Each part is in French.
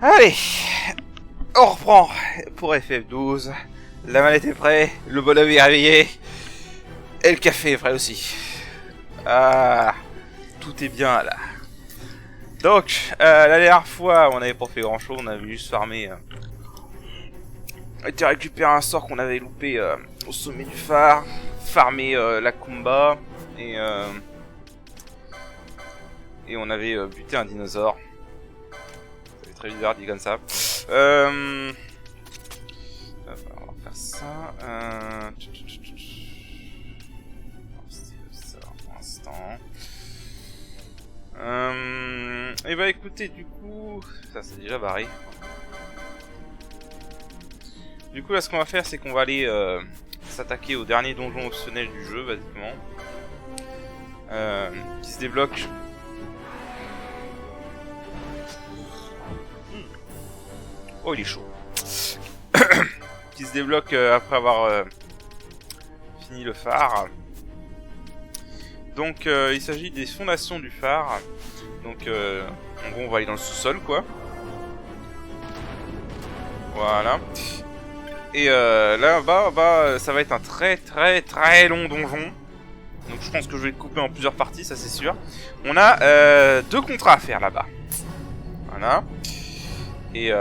Allez, on reprend pour FF12. La mallette est prête, le bonhomme est réveillé, et le café est prêt aussi. Ah, tout est bien là. Donc, la dernière fois, on n'avait pas fait grand chose, on avait juste farmé. On était récupéré un sort qu'on avait loupé au sommet du phare, farmé la Kumba, et on avait buté un dinosaure. C'est très bizarre dit comme ça. On va faire ça. C'est ça pour l'instant. Et bah écoutez, du coup, ça c'est déjà barré. Du coup là ce qu'on va faire c'est qu'on va aller s'attaquer au dernier donjon optionnel du jeu basiquement. Qui se débloque. Oh il est chaud. Qui se débloque après avoir fini le phare. Donc il s'agit des fondations du phare. Donc en gros on va aller dans le sous-sol quoi. Voilà. Et là-bas, ça va être un très long donjon. Donc je pense que je vais le couper en plusieurs parties, ça c'est sûr. On a 2 contrats à faire là-bas. Voilà. Et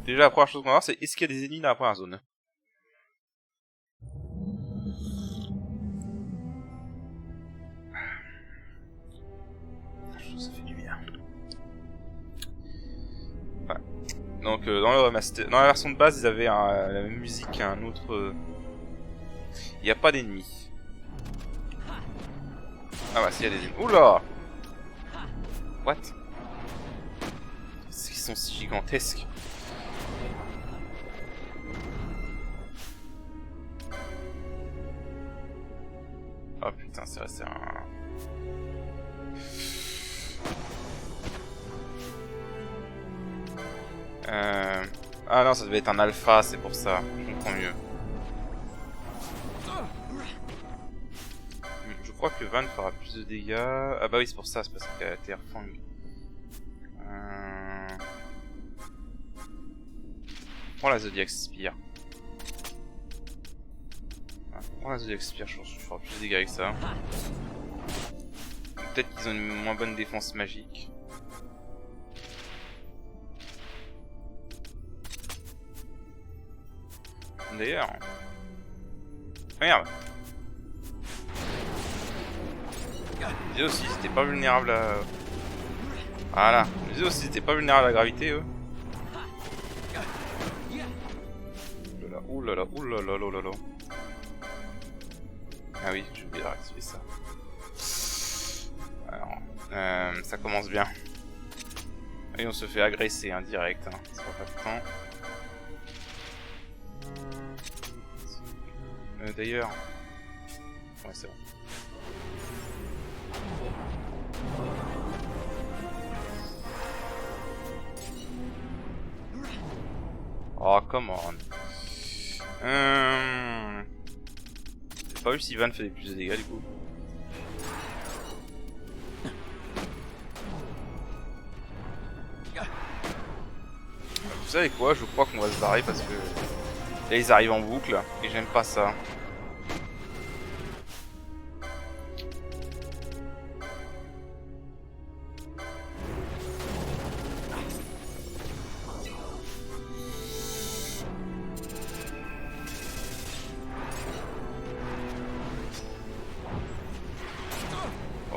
déjà la première chose qu'on va voir c'est est-ce qu'il y a des ennemis dans la première zone. Ça fait du bien. Voilà. Donc dans la version de base ils avaient la même musique qu'un autre... Il n'y a pas d'ennemis. Ah bah s'il y a des ennemis. Oula. What? Ils sont si gigantesques. Oh putain c'est resté un... Ah non ça devait être un alpha c'est pour ça. Je comprends mieux. Je crois que Van fera plus de dégâts. Ah bah oui c'est pour ça, c'est parce qu'il a Terrafang. Prends la Zodiac Spear. Prends la Zodiac Spear, je pense que je ferai plus de dégâts avec ça. Peut-être qu'ils ont une moins bonne défense magique. D'ailleurs... Merde. Je disais aussi, c'était pas vulnérable à... Voilà. Je disais aussi, c'était pas vulnérable à la gravité, eux. Oulala, oulala, oulala. Ah oui, j'ai oublié de réactiver ça. Alors, ça commence bien. Et on se fait agresser, hein, direct. Hein. Ça va pas de temps. D'ailleurs... Ouais, c'est bon. Oh, come on. J'ai pas vu si Van faisait plus de dégâts du coup. Vous savez quoi, je crois qu'on va se barrer parce que là ils arrivent en boucle et j'aime pas ça.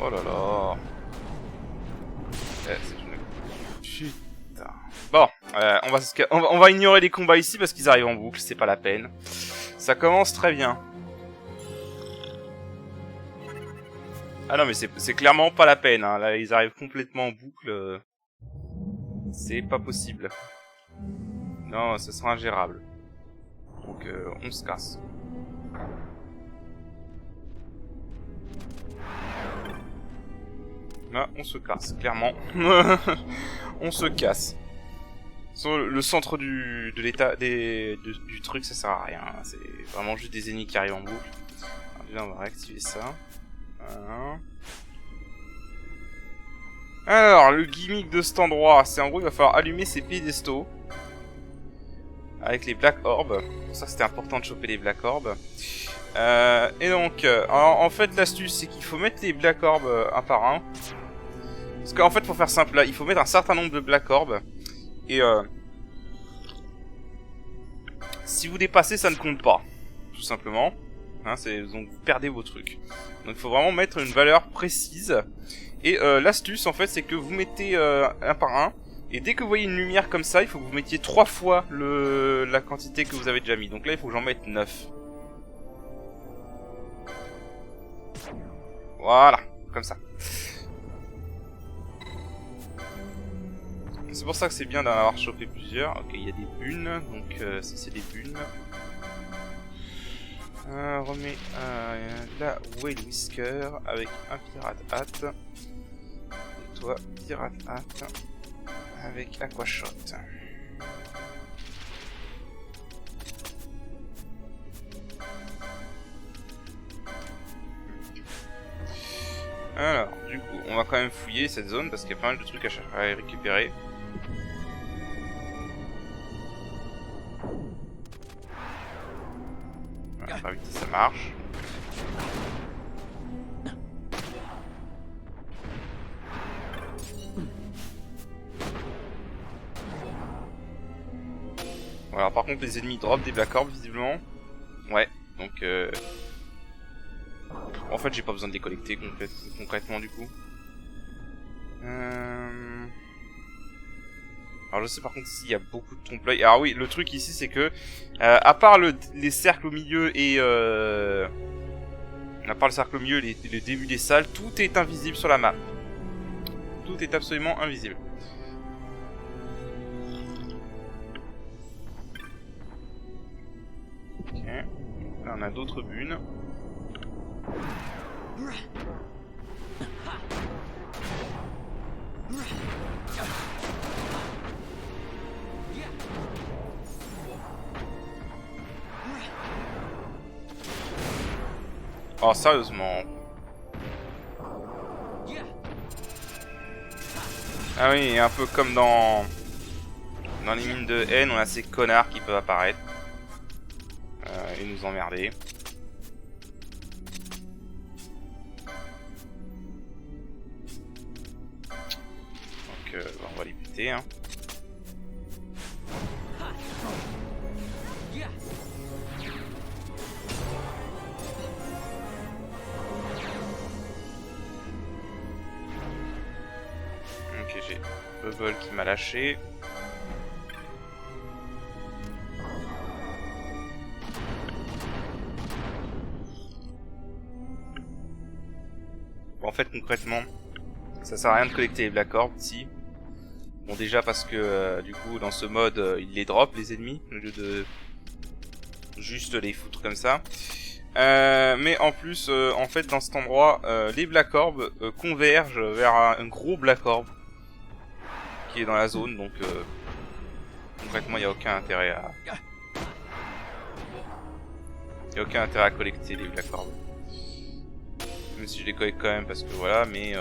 Oh là là. Putain. Bon, on va ignorer les combats ici parce qu'ils arrivent en boucle, c'est pas la peine. Ça commence très bien. Ah non mais c'est clairement pas la peine, hein. Là ils arrivent complètement en boucle. C'est pas possible. Non, ce sera ingérable. Donc on se casse. Là, on se casse, clairement. On se casse. Le centre du truc, ça sert à rien. C'est vraiment juste des ennemis qui arrivent en boucle. Alors, déjà, on va réactiver ça. Voilà. Alors, le gimmick de cet endroit, c'est en gros, il va falloir allumer ces pédestaux. Avec les Black Orbs. Pour ça, c'était important de choper les Black Orbs. Et donc, en fait, l'astuce, c'est qu'il faut mettre les Black Orbs un par un. Parce qu'en fait, pour faire simple, là, il faut mettre un certain nombre de Black Orbs. Et si vous dépassez, ça ne compte pas. Tout simplement. Hein, donc, vous perdez vos trucs. Donc, il faut vraiment mettre une valeur précise. Et l'astuce, en fait, c'est que vous mettez un par un. Et dès que vous voyez une lumière comme ça, il faut que vous mettiez 3 fois la quantité que vous avez déjà mis. Donc là, il faut que j'en mette 9. Voilà, comme ça. C'est pour ça que c'est bien d'en avoir chopé plusieurs. Ok, il y a des bunes. Donc ça, c'est des bunes. Remets là où est le whisker avec un pirate hat. Et toi, pirate hat avec aquashot. Alors, du coup, on va quand même fouiller cette zone parce qu'il y a pas mal de trucs à récupérer. Voilà, gravité, ça marche. Voilà, par contre, les ennemis drop des Black Orbs, visiblement. Ouais, donc en fait, j'ai pas besoin de les collecter concrètement du coup. Alors je sais par contre s'il y a beaucoup de trompe-l'œil. Alors oui, le truc ici c'est que à part les cercles au milieu et à part le cercle au milieu, le début des salles, tout est invisible sur la map. Tout est absolument invisible. Ok. Là on a d'autres bunes. Oh sérieusement. Ah oui, un peu comme dans les mines de haine, on a ces connards qui peuvent apparaître et nous emmerder. Donc on va les buter hein. Ok, j'ai Bubble qui m'a lâché. Bon, en fait, concrètement, ça sert à rien de collecter les Black Orbs ici. Bon, déjà parce que du coup, dans ce mode, il les drop les ennemis au lieu de juste les foutre comme ça. Mais en plus, en fait, dans cet endroit, les Black Orbs convergent vers un gros Black Orb qui est dans la zone, donc concrètement, il n'y a aucun intérêt à... Il n'y a aucun intérêt à collecter les Black Orbs. Même si je les collecte quand même parce que voilà, mais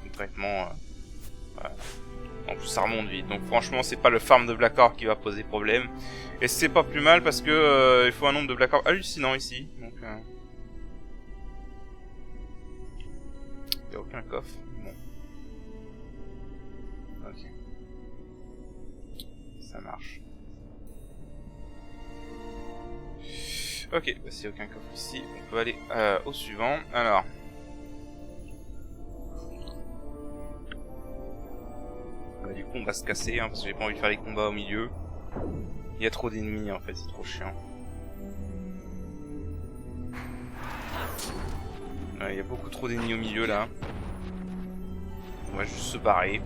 concrètement, voilà. En plus ça remonte vite, donc franchement c'est pas le farm de Black Orb qui va poser problème. Et c'est pas plus mal parce que il faut un nombre de Black Orb hallucinant ici. Donc il n'y a aucun coffre. Bon. Ok. Ça marche. Ok, bah, s'il n'y a aucun coffre ici, on peut aller au suivant. Alors. Bah, du coup on va se casser hein, parce que j'ai pas envie de faire les combats au milieu. Il y a trop d'ennemis en fait, c'est trop chiant. Ouais, il y a beaucoup trop d'ennemis au milieu là. On va juste se barrer.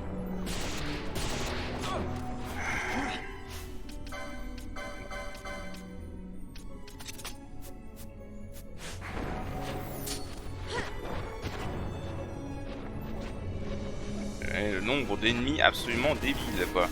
Et le nombre d'ennemis absolument débile quoi.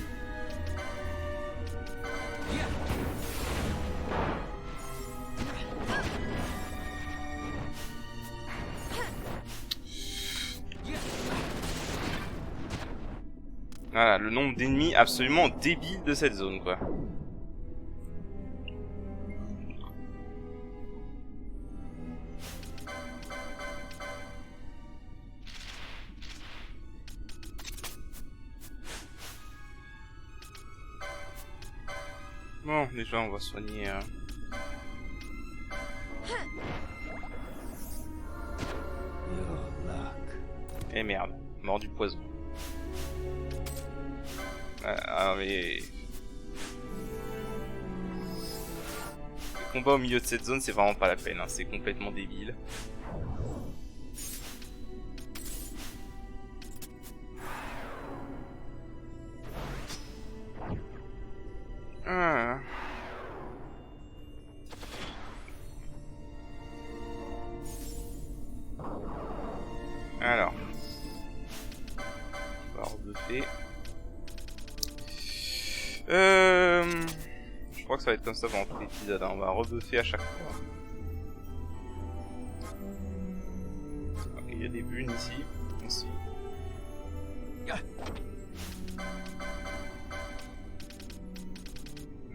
Voilà, le nombre d'ennemis absolument débile de cette zone, quoi. Bon, déjà, on va soigner... Eh merde, mort du poison. Ah mais... Le combat au milieu de cette zone, c'est vraiment pas la peine, hein. C'est complètement débile. Ah. Alors... On va rebuffer. Je crois que ça va être comme ça pendant tout l'épisode, hein. On va rebuffer à chaque fois. Ok, il y a des bunes ici, aussi.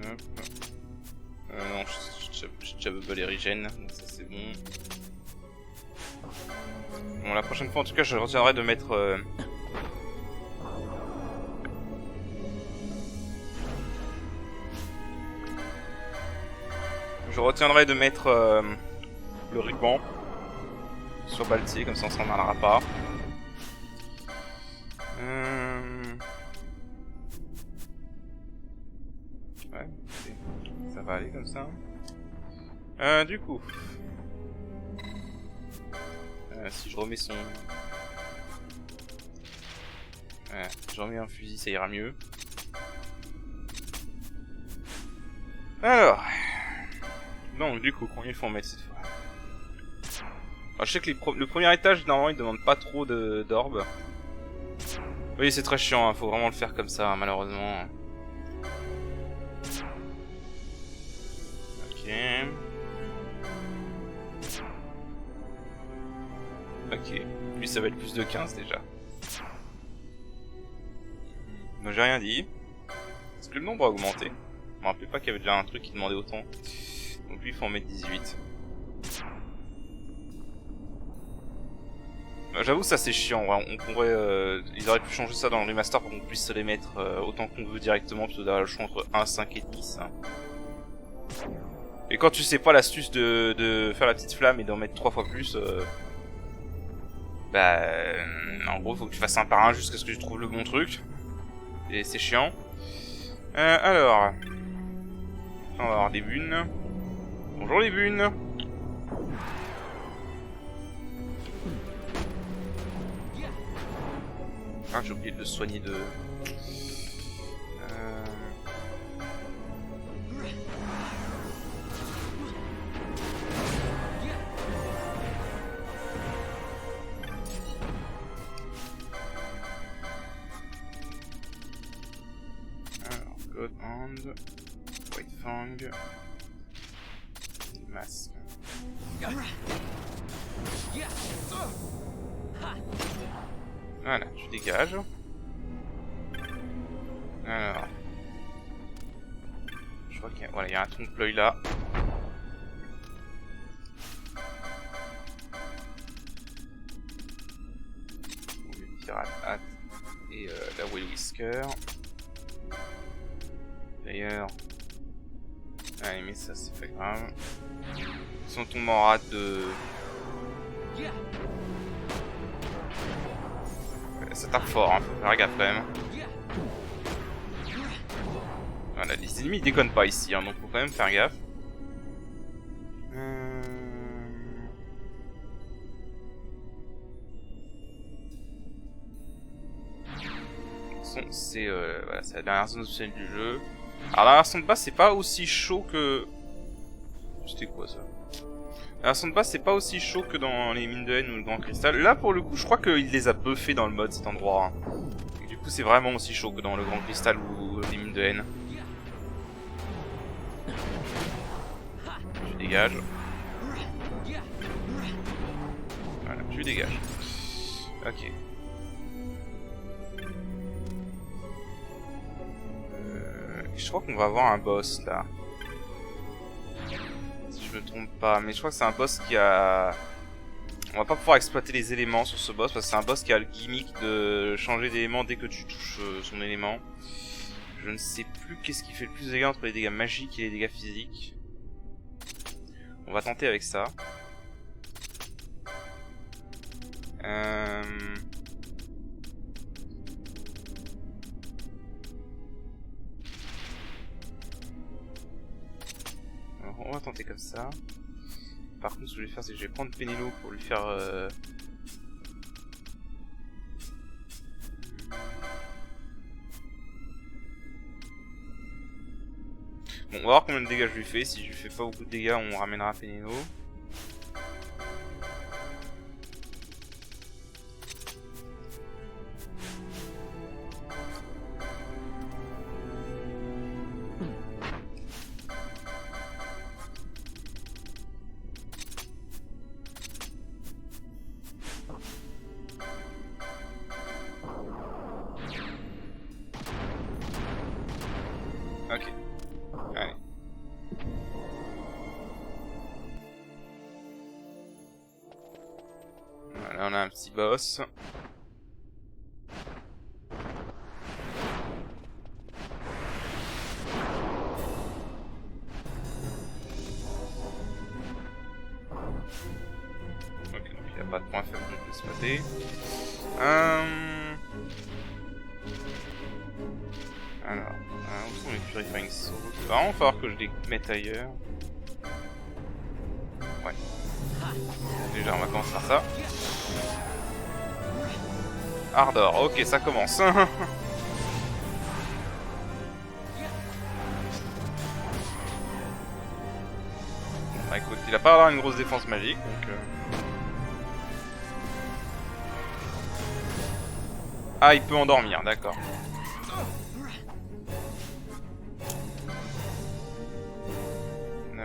Hop. Non, j'ai déjà bubbé les regen, donc ça c'est bon. Bon, la prochaine fois en tout cas je retiendrai de mettre... Je retiendrai de mettre le ruban sur Baltier, comme ça on s'en mêlera pas. Ouais, ça va aller comme ça. Du coup, si je remets son... si je remets un fusil, ça ira mieux. Alors... Donc du coup, combien il faut en mettre cette fois? Alors, je sais que le premier étage, normalement, il demande pas trop d'orbes. Oui, c'est très chiant, hein. Faut vraiment le faire comme ça, malheureusement. Ok. Ok. Lui, ça va être plus de 15 déjà. Donc j'ai rien dit. Est-ce que le nombre a augmenté? Je me rappelais pas qu'il y avait déjà un truc qui demandait autant. Donc lui il faut en mettre 18. J'avoue ça c'est chiant, on pourrait, ils auraient pu changer ça dans le remaster pour qu'on puisse se les mettre autant qu'on veut directement plutôt d'avoir le choix entre 1, 5 et 10. Hein. Et quand tu sais pas l'astuce de faire la petite flamme et d'en mettre 3 fois plus, bah en gros faut que tu fasses un par un jusqu'à ce que tu trouves le bon truc. Et c'est chiant. Alors, on va avoir des bunes. Bonjour les bunes. Ah, j'ai oublié de le soigner de... Alors, God Hand, White Fang, Masque. Voilà, tu dégages. Alors, je crois qu'il y a, voilà, il y a un trompe-l'œil là. Le pirate hat et la Will Whisker. D'ailleurs, allez, mais ça c'est pas grave. Si on tombe en rate de... Ça tape fort, hein, faut faire gaffe quand même. Voilà, les ennemis ils déconnent pas ici, hein, donc faut quand même faire gaffe. C'est voilà, la dernière zone officielle du jeu. Alors la version de base c'est pas aussi chaud que... C'était quoi ça? La version de base c'est pas aussi chaud que dans les mines de haine ou le grand cristal. Là pour le coup je crois qu'il les a buffés dans le mode cet endroit. Hein. Et du coup c'est vraiment aussi chaud que dans le grand cristal ou les mines de haine. Tu dégages. Voilà, tu dégages. Ok. je crois qu'on va avoir un boss là. Si je me trompe pas, mais je crois que c'est un boss qui a... On va pas pouvoir exploiter les éléments sur ce boss parce que c'est un boss qui a le gimmick de changer d'élément dès que tu touches son élément. Je ne sais plus qu'est-ce qui fait le plus de dégâts entre les dégâts magiques et les dégâts physiques. On va tenter avec ça. Alors, on va tenter comme ça. Par contre, ce que je vais faire, c'est que je vais prendre Penelo pour lui faire... Bon, on va voir combien de dégâts je lui fais. Si je lui fais pas beaucoup de dégâts, on ramènera Penelo. Ok. Allez. Voilà, on a un petit boss. Ok, donc il n'y a pas de point faible de exploiter. Alors, où sont les Purifying Souls? Il va vraiment falloir que je les mette ailleurs. Ouais. Déjà, on va commencer par ça. Ardor, ok, ça commence. Bah écoute, il a pas avoir une grosse défense magique, donc... Ah, il peut endormir, d'accord.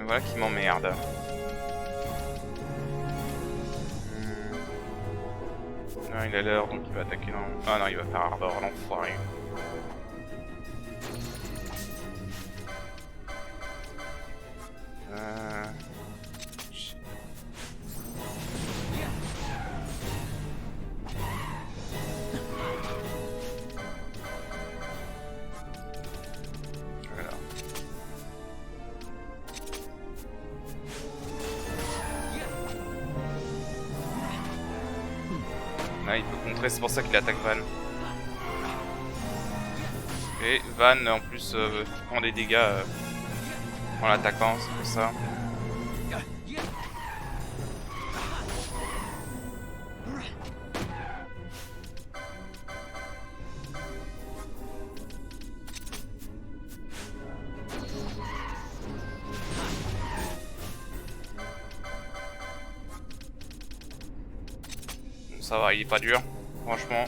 Voilà qui m'emmerde. Non, il a l'heure, donc il va attaquer dans... Ah non, il va faire Ardor, l'enfoiré. Ah, il peut contrer, c'est pour ça qu'il attaque Van. Et Van en plus prend des dégâts en l'attaquant, c'est pour ça. Bon, ça va, il est pas dur, franchement.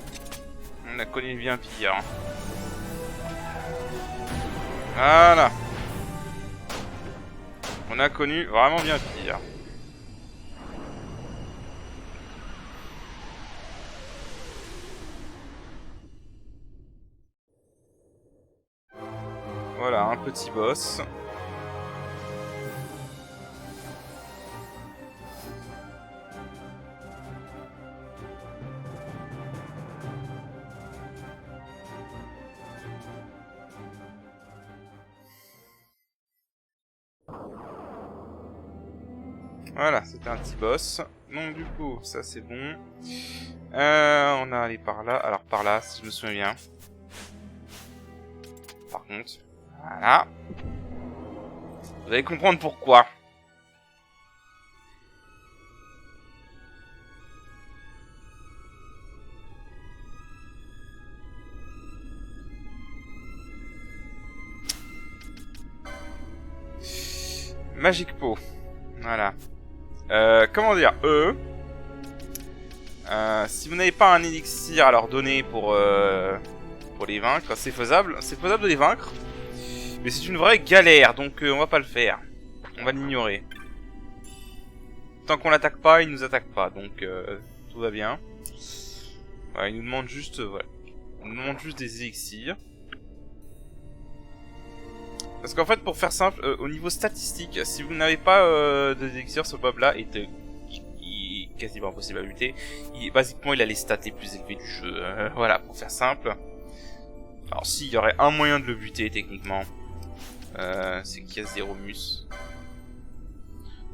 On a connu bien pire. Voilà. On a connu vraiment bien pire. Voilà, un petit boss. Voilà, c'était un petit boss. Donc du coup, ça c'est bon. On a allé par là. Alors par là, si je me souviens bien. Par contre, voilà. Vous allez comprendre pourquoi. Magic Pot. Voilà. Comment dire, si vous n'avez pas un élixir à leur donner pour les vaincre, c'est faisable de les vaincre, mais c'est une vraie galère, donc on va pas le faire, on va l'ignorer. Tant qu'on l'attaque pas, il nous attaque pas, donc tout va bien. Voilà, il nous demande juste, voilà, il nous demande juste des élixirs. Parce qu'en fait, pour faire simple, au niveau statistique, si vous n'avez pas de d'élixir, ce mob-là est quasiment impossible à lutter. Basiquement, il a les stats les plus élevés du jeu. Voilà, pour faire simple. Alors, s'il y aurait un moyen de le buter, techniquement, c'est qu'il y a Zeromus.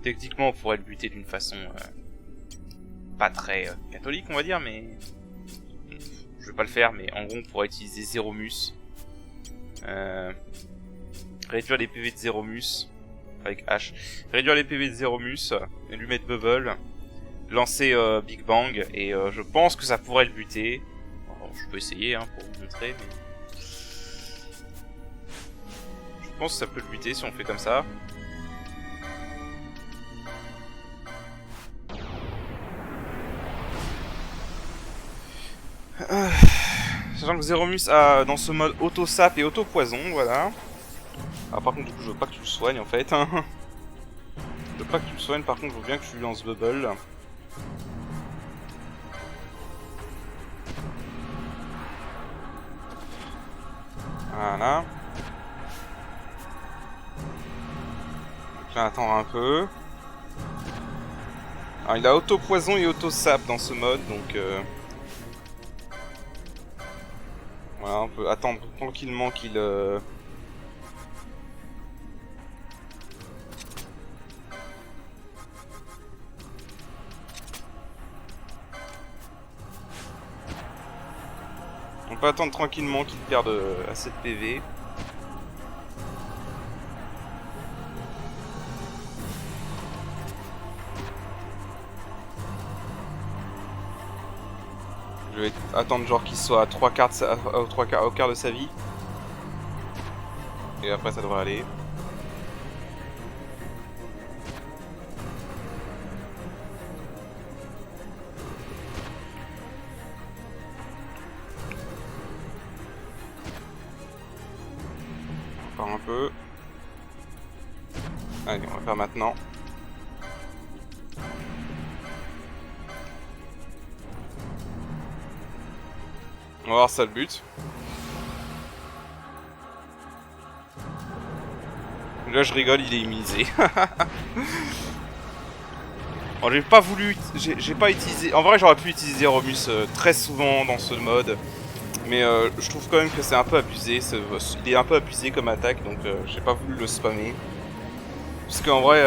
Techniquement, on pourrait le buter d'une façon pas très catholique, on va dire, mais... Je vais pas le faire, mais en gros, on pourrait utiliser Zeromus. Réduire les PV de Zeromus avec H. Réduire les PV de Zeromus, lui mettre Bubble, lancer Big Bang, et je pense que ça pourrait le buter. Alors, je peux essayer hein, pour vous montrer, mais... Je pense que ça peut le buter si on fait comme ça. Sachant que Zeromus a dans ce mode auto-sap et auto-poison, voilà. Ah, par contre, du coup, je veux pas que tu le soignes en fait. Je veux pas que tu le soignes, par contre, je veux bien que tu lui lances Bubble. Voilà. Donc là, attendre un peu. Alors, il a auto-poison et auto-sap dans ce mode, donc... Voilà, on peut attendre tranquillement qu'il... On peut attendre tranquillement qu'il perde assez de PV. Je vais attendre genre qu'il soit à 3 quarts au quart de sa vie. Et après ça devrait aller. Encore un peu. Allez, on va faire maintenant. On va voir ça le but. Là je rigole, il est immunisé. Bon, j'ai pas voulu... J'ai pas utilisé... En vrai j'aurais pu utiliser Romus très souvent dans ce mode. Mais je trouve quand même que c'est un peu abusé. Il est un peu abusé comme attaque, donc j'ai pas voulu le spammer. Parce qu'en vrai...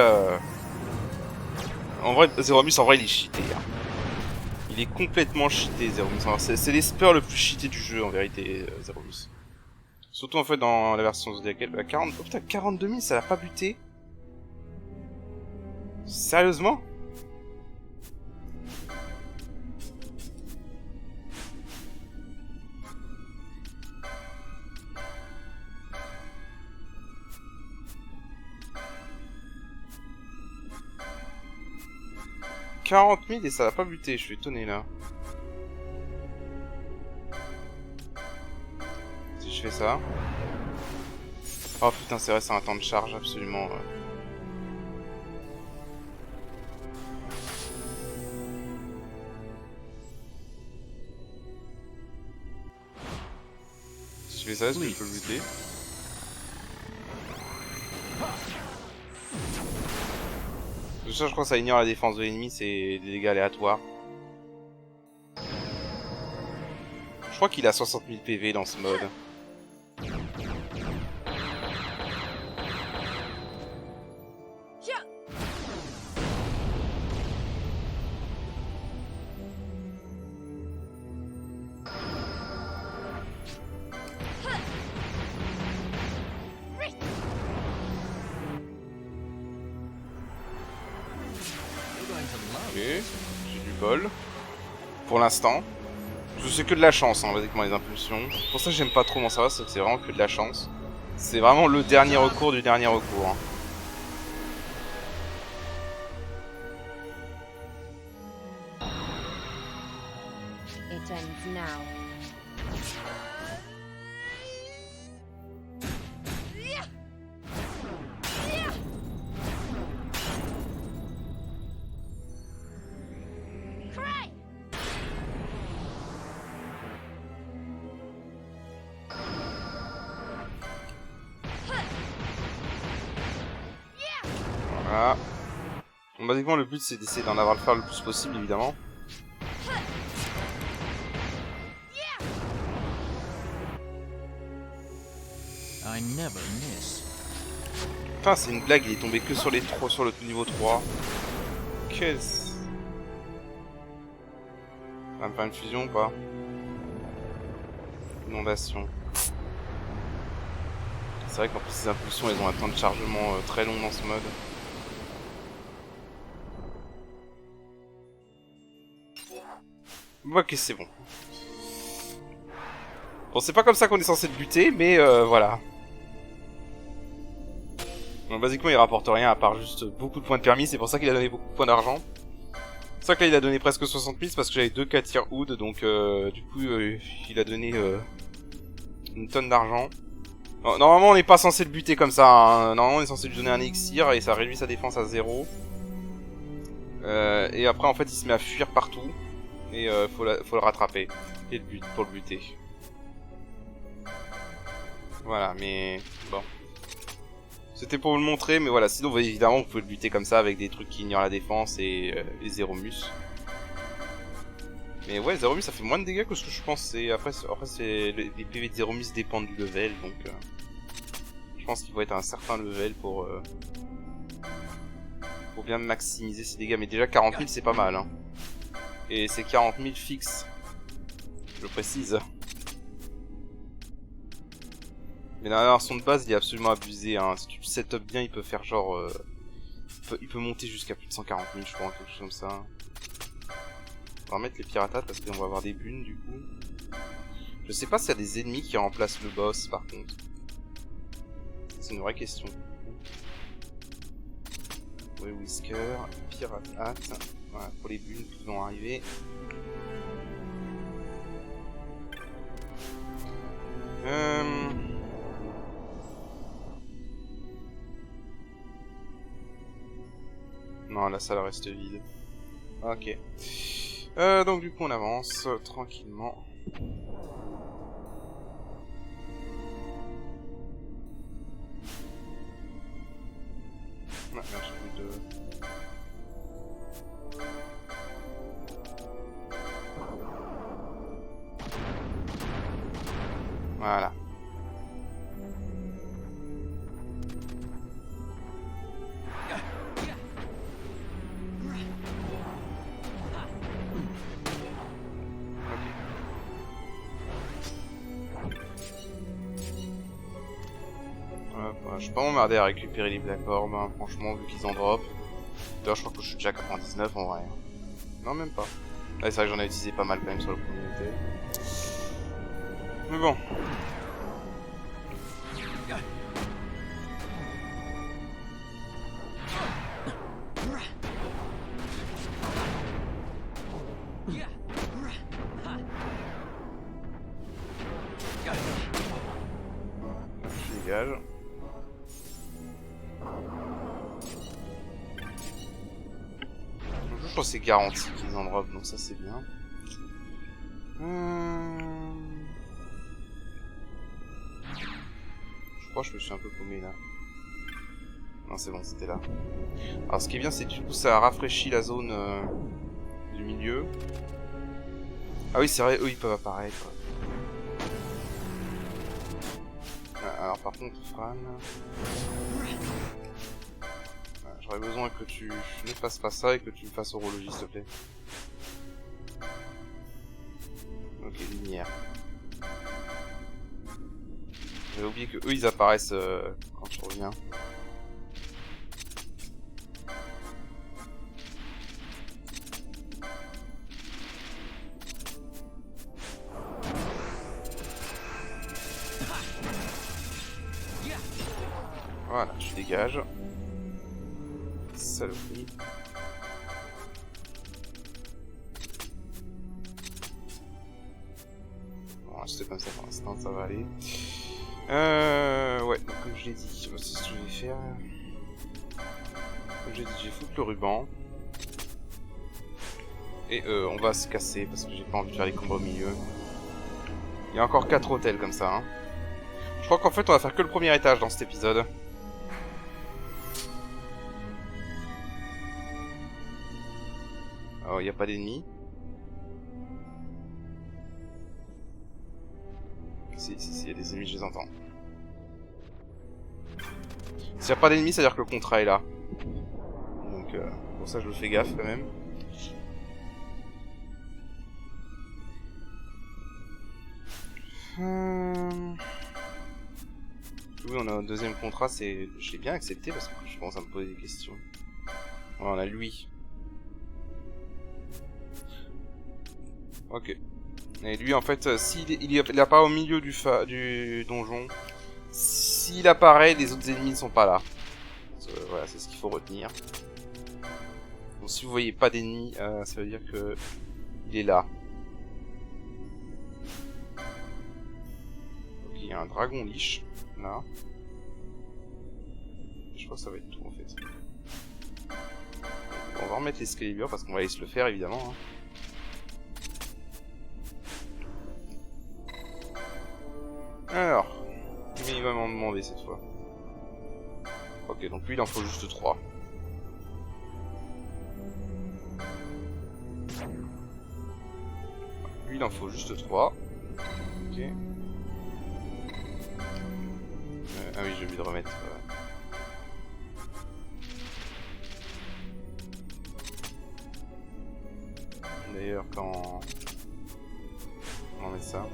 En vrai, Zeromus en vrai il est cheaté. Hein. Il est complètement cheaté, Zeromus. C'est l'esper le plus cheaté du jeu en vérité, Zeromus. Surtout en fait dans la version Zodiacal. À 40... Oh putain, 42 000, ça l'a pas buté. Sérieusement? « 40 000 et ça l'a pas buté, je suis étonné là. Si je fais ça... Oh putain, c'est vrai, c'est un temps de charge absolument... Si je fais ça, est-ce que je peux le buter? Ça, je crois que ça ignore la défense de l'ennemi, c'est des dégâts aléatoires. Je crois qu'il a 60 000 PV dans ce mode. Ok, j'ai du bol. Pour l'instant. C'est que de la chance, hein, basiquement, les impulsions. Pour ça, j'aime pas trop mon service, c'est que c'est vraiment que de la chance. C'est vraiment le dernier recours du dernier recours. Hein. It ends now. Voilà. Bon, basiquement, le but c'est d'essayer d'en avoir le faire le plus possible, évidemment. I never miss. Putain, c'est une blague, il est tombé que sur les 3, sur le niveau 3. Quel... On va me faire une fusion ou pas? Inondation. C'est vrai qu'en plus ces impulsions, elles ont un temps de chargement très long dans ce mode. Ok, c'est bon. Bon, c'est pas comme ça qu'on est censé le buter, mais voilà. Donc, basiquement, il rapporte rien à part juste beaucoup de points de permis, c'est pour ça qu'il a donné beaucoup de points d'argent. C'est ça que là, il a donné presque 60 000, parce que j'avais 2 4 Hood, donc du coup, il a donné une tonne d'argent. Normalement, on n'est pas censé le buter comme ça, hein. Normalement, on est censé lui donner un élixir, et ça réduit sa défense à 0. Et après, en fait, il se met à fuir partout. Et faut le rattraper. Et le but pour le buter. Voilà, mais bon. C'était pour vous le montrer, mais voilà. Sinon, évidemment, vous pouvez le buter comme ça avec des trucs qui ignorent la défense et les Zeromus. Mais ouais, Zeromus ça fait moins de dégâts que ce que je pensais. Après les PV de Zeromus dépendent du level, donc je pense qu'il faut être à un certain level pour bien maximiser ses dégâts. Mais déjà 40 000 c'est pas mal, hein. Et c'est 40 000 fixes, je précise. Mais dans la version de base, il est absolument abusé, hein. Si tu le setup bien, il peut faire genre... il peut monter jusqu'à plus de 140 000, je crois, quelque chose comme ça. On va remettre les piratades parce qu'on va avoir des bunes, du coup. Je sais pas s'il y a des ennemis qui remplacent le boss, par contre. C'est une vraie question. Oui, Whisker, pirate hat. Voilà, pour les bunes qui vont arriver. Non, la salle reste vide. Ok. Donc du coup on avance tranquillement. Ouais, là, j'ai plus de... Voilà. Je suis pas emmerdé à récupérer les Black Orbs, hein, franchement, vu qu'ils en drop. D'ailleurs, je crois que je suis déjà à 99 en vrai. Non, même pas. Ouais, c'est vrai que j'en ai utilisé pas mal quand même sur le premier été. Mais bon. Je dégage. Je pense que c'est garanti qu'ils en drop, donc ça c'est bien. Je crois que je me suis un peu paumé là. Non, c'est bon, c'était là. Alors ce qui est bien, c'est que du coup ça rafraîchit la zone du milieu. Ah oui, c'est vrai, eux ils peuvent apparaître. Alors par contre, Fran... J'aurais besoin que tu ne fasses pas ça et que tu me fasses horologie, s'il te plaît. Ok, lumière. J'avais oublié que eux ils apparaissent quand je reviens. Voilà, je dégage. Saloperie. On va rester comme ça pour l'instant, ça va aller. Ouais, donc comme je l'ai dit, c'est ce que je vais faire. Comme j'ai dit, je vais foutre le ruban. Et on va se casser parce que j'ai pas envie de faire les combats au milieu. Il y a encore 4 hôtels comme ça, hein. Je crois qu'en fait on va faire que le premier étage dans cet épisode. Alors, il n'y a pas d'ennemis. Si, il y a des ennemis, je les entends. S'il n'y a pas d'ennemis, ça veut dire que le contrat est là. Donc, pour ça, je le fais gaffe quand même. Oui, on a un deuxième contrat, c'est... Je l'ai bien accepté parce que je commence à me poser des questions. Voilà, on a lui. Ok. Et lui, en fait, il apparaît au milieu du donjon. S'il apparaît, les autres ennemis ne sont pas là. Voilà, c'est ce qu'il faut retenir. Donc si vous voyez pas d'ennemis, ça veut dire que il est là. Donc il y a un dragon liche, là. Je crois que ça va être tout en fait. Donc, on va remettre l'escalibur parce qu'on va aller se le faire évidemment. Hein. Alors, mais il va m'en demander cette fois. Ok, donc lui il en faut juste 3. Lui il en faut juste 3. Ok. Ah oui, j'ai oublié de remettre. D'ailleurs, quand on met ça.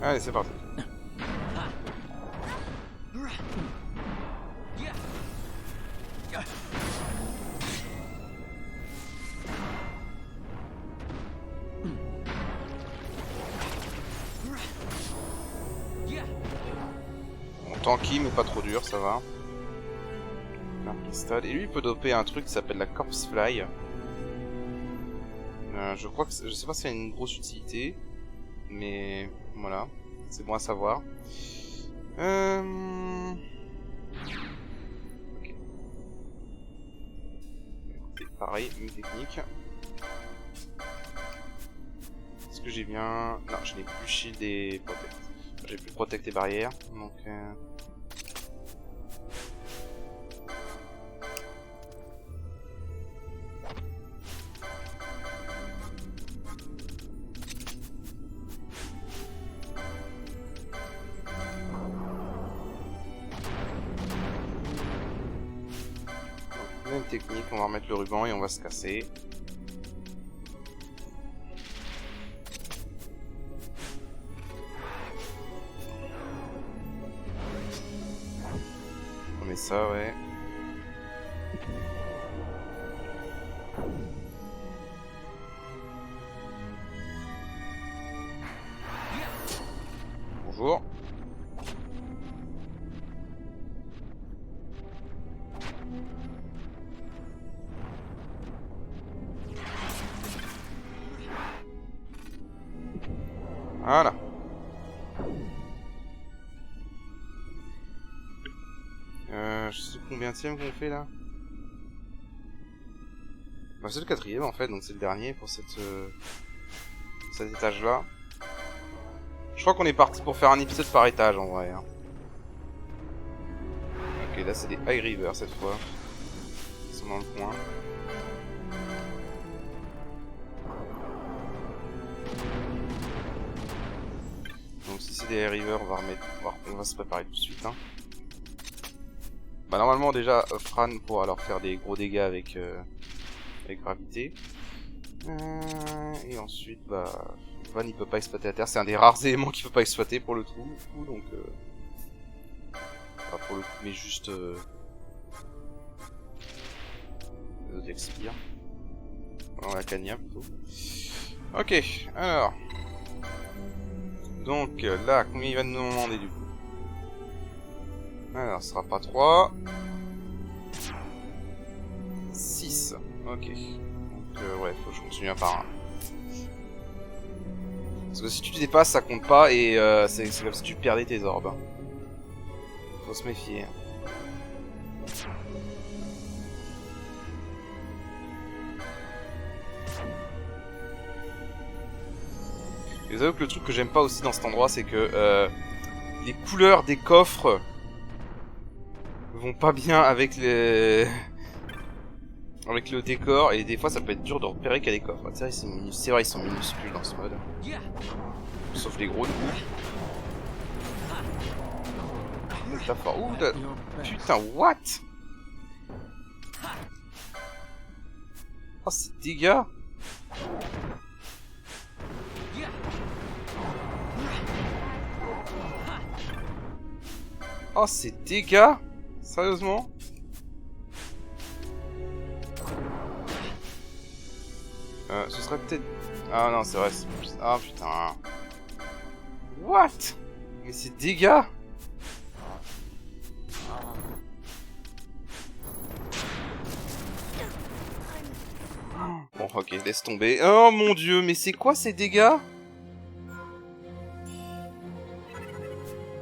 Allez, c'est parti. Bon, tanky mais pas trop dur, ça va. Et lui il peut doper un truc qui s'appelle la Corpse Fly. Je crois que je sais pas si ça a une grosse utilité, mais voilà, c'est bon à savoir. Okay. Pareil, même technique. Est-ce que j'ai bien... Non, je n'ai plus shield et protect. J'ai plus protect et barrière, donc... Même technique, on va remettre le ruban et on va se casser. On met ça, ouais. Bonjour. Voilà. Je sais combienième qu'on fait là. Bah, c'est le 4ème en fait, donc c'est le dernier pour cet étage là. Je crois qu'on est parti pour faire un épisode par étage en vrai. Hein. Ok, là c'est des High River cette fois. Ils sont dans le coin. Donc si c'est des High River, on va se préparer tout de suite. Hein. Bah normalement déjà Fran pourra leur faire des gros dégâts avec gravité. Et ensuite bah Van il peut pas exploiter la terre, c'est un des rares éléments qu'il peut pas exploiter pour le coup, donc pas pour le coup mais juste les autres expire. On la cagna plutôt. Ok, alors donc là combien il va nous demander du coup? Alors ce sera pas 3 6, ok. ouais, faut que je continue par un. Parce que si tu te dépasses, ça compte pas et c'est comme si tu perdais tes orbes. Faut se méfier. Et vous savez que le truc que j'aime pas aussi dans cet endroit, c'est que les couleurs des coffres vont pas bien avec les... avec le décor, et des fois ça peut être dur de repérer qu'il y a des coffres. C'est vrai, ils sont minuscules dans ce mode. Sauf les gros du coup. T'as fort. Ouh, putain, what? Oh, c'est dégâts. Oh, c'est dégâts. Sérieusement? Ce serait peut-être... Ah non, c'est vrai, c'est plus... Ah putain. What? Mais c'est dégâts. Bon, ok, laisse tomber. Oh mon dieu, mais c'est quoi ces dégâts?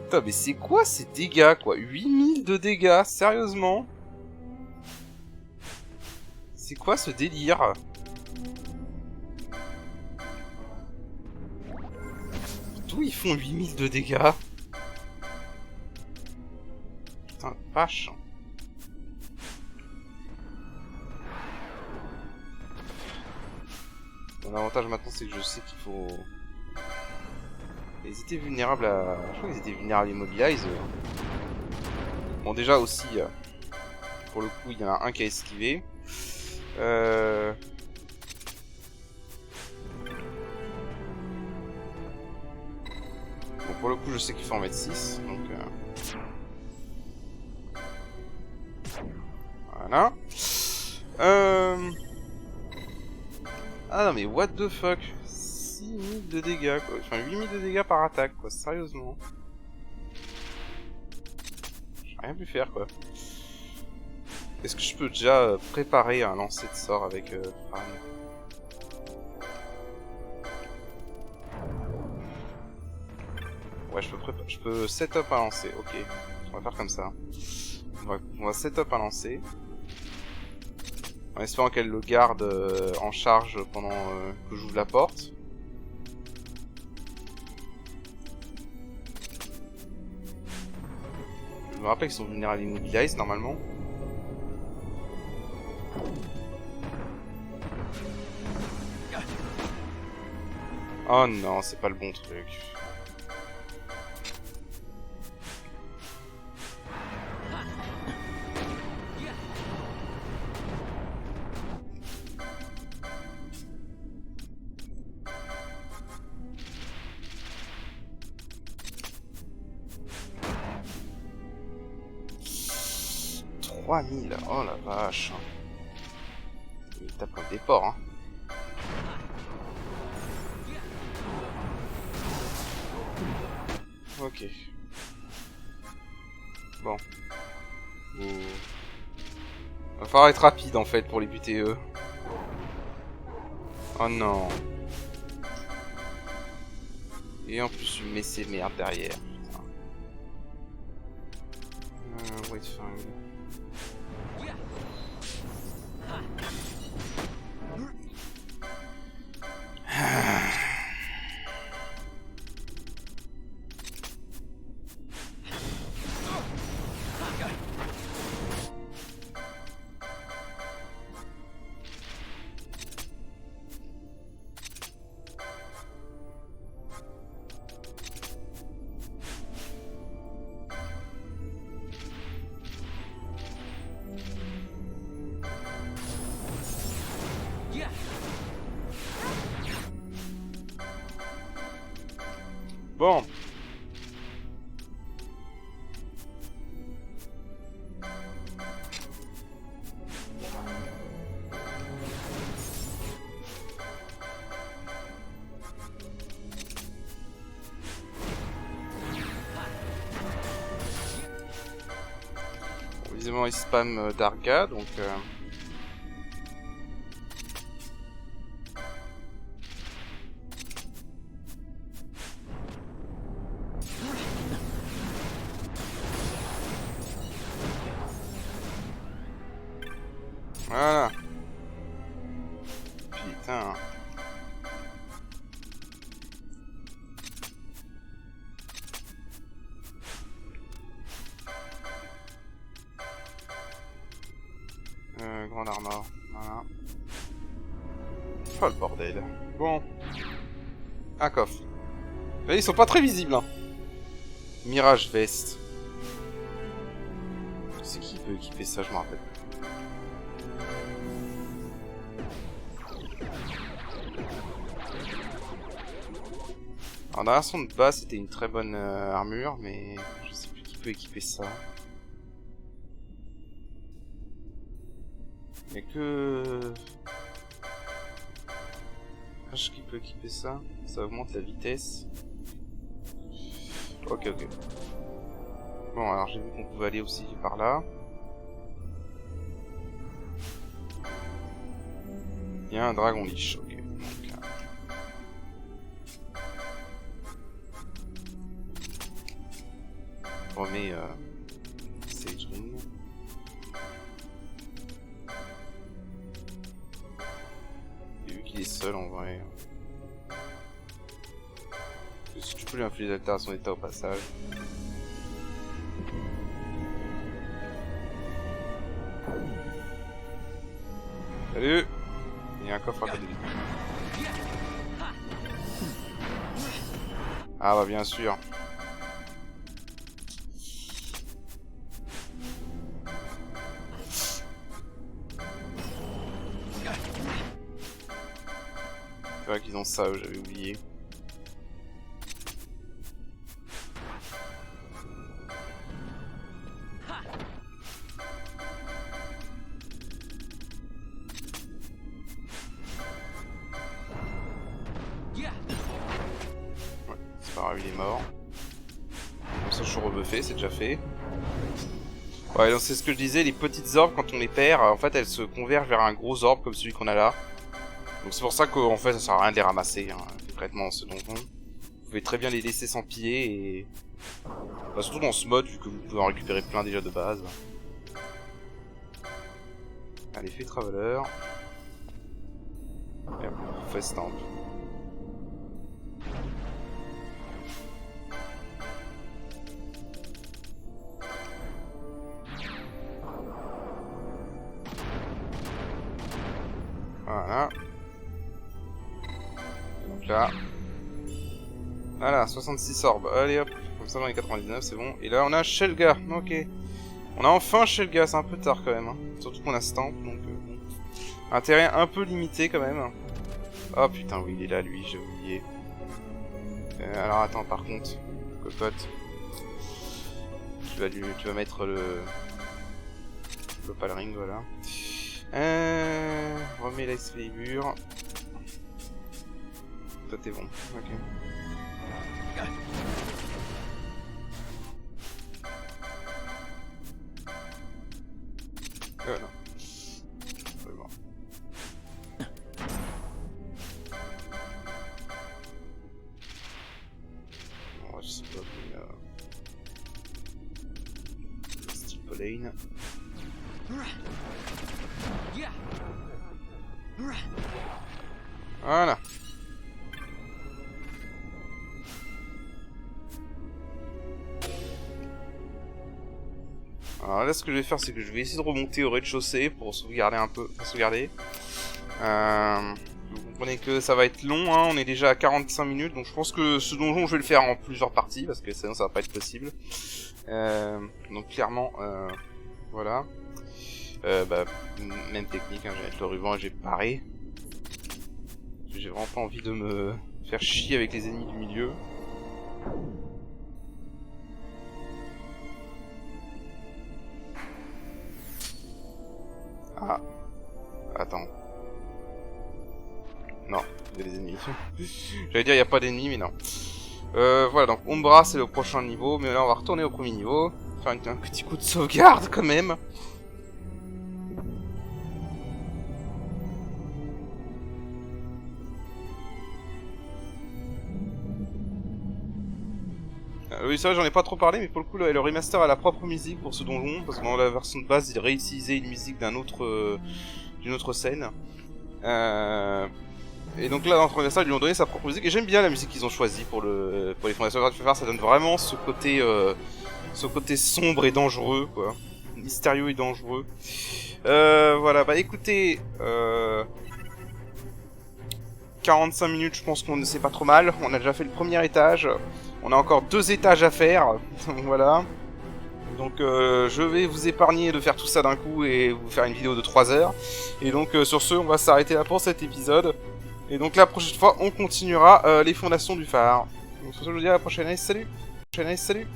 Putain, mais c'est quoi ces dégâts, quoi? 8000 de dégâts, sérieusement? C'est quoi ce délire? D'où ils font 8000 de dégâts? Putain, vache. Mon avantage maintenant, c'est que je sais qu'il faut... Ils étaient vulnérables à... Je crois qu'ils étaient vulnérables à Immobilize. Bon, déjà aussi, pour le coup, il y en a un qui a esquivé. Bon, pour le coup, je sais qu'il faut en mettre 6, donc... Voilà. Ah non, mais what the fuck? 6000 de dégâts, quoi. Enfin, 8000 de dégâts par attaque, quoi. Sérieusement. J'ai rien pu faire, quoi. Est-ce que je peux déjà préparer un lancer de sort avec Fran? Ouais, je peux setup un lancer. Ok, on va faire comme ça. On va setup un lancer. En espérant qu'elle le garde en charge pendant que j'ouvre la porte. Je me rappelle qu'ils sont vulnérables à Immobilize normalement. Oh non, c'est pas le bon truc. Oh la vache. Il tape comme des porcs, hein. Ok. Bon. Va falloir être rapide en fait pour les buter eux. Oh non. Et en plus tu mets ces merdes derrière. Whitefang. Bon. Visiblement il spam Darga, donc... Voilà. Putain. Grande armor. Voilà. Oh le bordel. Bon. Un coffre. Là, ils sont pas très visibles. Hein. Mirage veste. C'est qui peut équiper ça, je me rappelle. Alors dans la version de base c'était une très bonne armure, mais je sais plus qui peut équiper ça. Il n'y a que... H qui peut équiper ça. Ça augmente la vitesse. Ok, ok. Bon, alors j'ai vu qu'on pouvait aller aussi par là. Il y a un dragon liche, ok. Donc, on remet Sage Ring. Et vu qu'il est seul en vrai. Si tu peux lui infliger des altérations d'état au passage. Salut! Il y a un coffre à côté de lui. Ah bah bien sûr. C'est vrai qu'ils ont ça, j'avais oublié. Ouais, c'est pas grave, il est mort. Comme ça je suis rebuffé, c'est déjà fait. Ouais, donc c'est ce que je disais, les petites orbes, quand on les perd, en fait elles se convergent vers un gros orbe comme celui qu'on a là. Donc c'est pour ça qu'en fait ça sert à rien de les ramasser, hein, concrètement ce donjon. Vous pouvez très bien les laisser s'empiler et... Bah, surtout dans ce mode, vu que vous pouvez en récupérer plein déjà de base. Allez, fait Traveler. Et après, fait Stamp. Voilà. Donc là. Voilà, 66 orbes. Allez hop. Comme ça dans les 99, c'est bon. Et là, on a Shelga. Ok. On a enfin Shelga. C'est un peu tard quand même. Hein. Surtout qu'on a Stamp. Donc, bon. Intérêt un peu limité quand même. Oh putain, oui, il est là, lui. J'ai oublié. Alors attends, par contre. Cocotte. Tu vas mettre le Ring, voilà. Remets l'Excalibur. Toi t'es bon, ok. Non. C'est bon. Bon, je sais pas, mais Steel Polane. Voilà. Alors là, ce que je vais faire, c'est que je vais essayer de remonter au rez-de-chaussée pour sauvegarder un peu. Vous comprenez que ça va être long, hein, on est déjà à 45 minutes, donc je pense que ce donjon, je vais le faire en plusieurs parties, parce que sinon ça va pas être possible. Donc clairement, voilà. Bah, même technique, hein, je vais mettre le ruban et j'ai paré. J'ai vraiment pas envie de me faire chier avec les ennemis du milieu. Ah. Attends. Non, il y a des ennemis. J'allais dire il n'y a pas d'ennemis, mais non. Voilà, donc Umbra c'est le prochain niveau, mais là on va retourner au premier niveau. Faire un petit coup de sauvegarde quand même. Oui, ça j'en ai pas trop parlé, mais pour le coup le remaster a la propre musique pour ce donjon, parce que dans la version de base il réutilisait une musique d'un autre d'une autre scène. Et donc là, dans le ils lui ont donné sa propre musique. Et j'aime bien la musique qu'ils ont choisie pour les fondations de Phare. Ça donne vraiment ce côté sombre et dangereux, quoi. Mystérieux et dangereux. Voilà, bah écoutez... 45 minutes, je pense qu'on ne sait pas trop mal. On a déjà fait le premier étage. On a encore 2 étages à faire. Voilà. Donc je vais vous épargner de faire tout ça d'un coup et vous faire une vidéo de 3 heures. Et donc sur ce, on va s'arrêter là pour cet épisode. Et donc la prochaine fois, on continuera les fondations du phare. Donc sur ce, je vous dis à la prochaine. Allez, salut.